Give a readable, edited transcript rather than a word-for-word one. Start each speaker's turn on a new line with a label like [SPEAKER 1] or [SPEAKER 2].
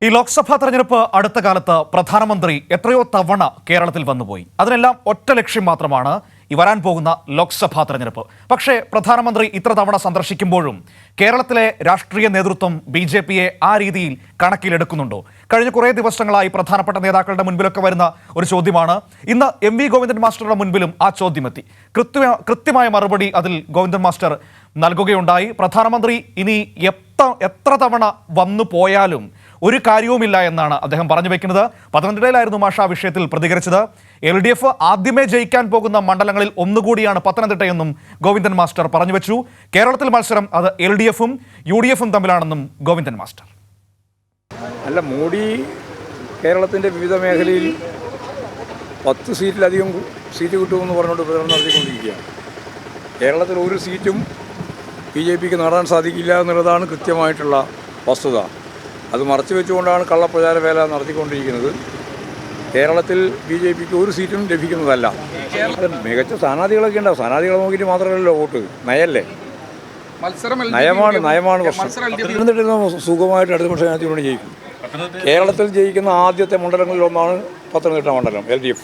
[SPEAKER 1] ഈ ലോക്സഭാ തെരഞ്ഞെടുപ്പ് അടുത്ത കാലത്ത് പ്രധാനമന്ത്രി എത്രയോ തവണ കേരളത്തിൽ വന്നുപോയി. അതിനെല്ലാം ഒറ്റ ലക്ഷ്യം മാത്രമാണ് ഈ വരാൻ പോകുന്ന ലോക്സഭാ തെരഞ്ഞെടുപ്പ്. പക്ഷേ പ്രധാനമന്ത്രി ഇത്ര തവണ സന്ദർശിക്കുമ്പോഴും കേരളത്തിലെ രാഷ്ട്രീയ നേതൃത്വം ബി.ജെ.പിയെ ആ രീതിയിൽ കണക്കിലെടുക്കുന്നുണ്ടോ? കഴിഞ്ഞ കുറേ ദിവസങ്ങളായി പ്രധാനപ്പെട്ട നേതാക്കളുടെ മുൻപിലൊക്കെ വരുന്ന ഒരു ചോദ്യമാണ്. ഇന്ന് എം.വി. ഗോവിന്ദൻ മാസ്റ്ററുടെ മുൻപിലും ആ ചോദ്യമെത്തി. കൃത്യമായ മറുപടി അതിൽ ഗോവിന്ദൻ മാസ്റ്റർ നൽകുകയുണ്ടായി. പ്രധാനമന്ത്രി ഇനി എത്ര തവണ വന്നു പോയാലും ഒരു കാര്യവുമില്ല എന്നാണ് അദ്ദേഹം പറഞ്ഞു വെക്കുന്നത്. പത്തനംതിട്ടയിലായിരുന്നു മാഷ വിഷയത്തിൽ പ്രതികരിച്ചത്. LDF ആദ്യമേ ജയിക്കാൻ പോകുന്ന മണ്ഡലങ്ങളിൽ ഒന്നുകൂടിയാണ് പത്തനംതിട്ടയെന്നും ഗോവിന്ദൻ മാസ്റ്റർ പറഞ്ഞു വെച്ചു. കേരളത്തിൽ മത്സരം അത് LDF-ഉം UDF-ഉം തമ്മിലാണെന്നും ഗോവിന്ദൻ മാസ്റ്റർ.
[SPEAKER 2] അല്ല, മോഡി കേരളത്തിൻ്റെ വിവിധ മേഖലയിൽ 10 സീറ്റിലധികം സീറ്റ് കിട്ടുമെന്ന് പറഞ്ഞുകൊണ്ട് പ്രചരണം നടത്തിക്കൊണ്ടിരിക്കുകയാണ്. കേരളത്തിൽ ഒരു സീറ്റും BJPക്ക് നേടാൻ സാധിക്കില്ല എന്നുള്ളതാണ് കൃത്യമായിട്ടുള്ള വസ്തുത. അത് മറച്ചു വെച്ചുകൊണ്ടാണ് കള്ളപ്രചാര വേല നടത്തിക്കൊണ്ടിരിക്കുന്നത്. കേരളത്തിൽ BJPക്ക് ഒരു സീറ്റും ലഭിക്കുന്നതല്ല. മികച്ച സ്ഥാനാർത്ഥികളൊക്കെ ഉണ്ടാവും. സ്ഥാനാർത്ഥികളെ നോക്കിയിട്ട് മാത്രമല്ലല്ലോ വോട്ട്. നയല്ലേ, നയമാണ് പ്രശ്നം. എന്നിട്ട് സുഖമായിട്ട് അടുത്ത പക്ഷേ ജയിക്കും. കേരളത്തിൽ ജയിക്കുന്ന ആദ്യത്തെ മണ്ഡലങ്ങളിലൊന്നാണ് പത്തനംതിട്ട മണ്ഡലം LDF.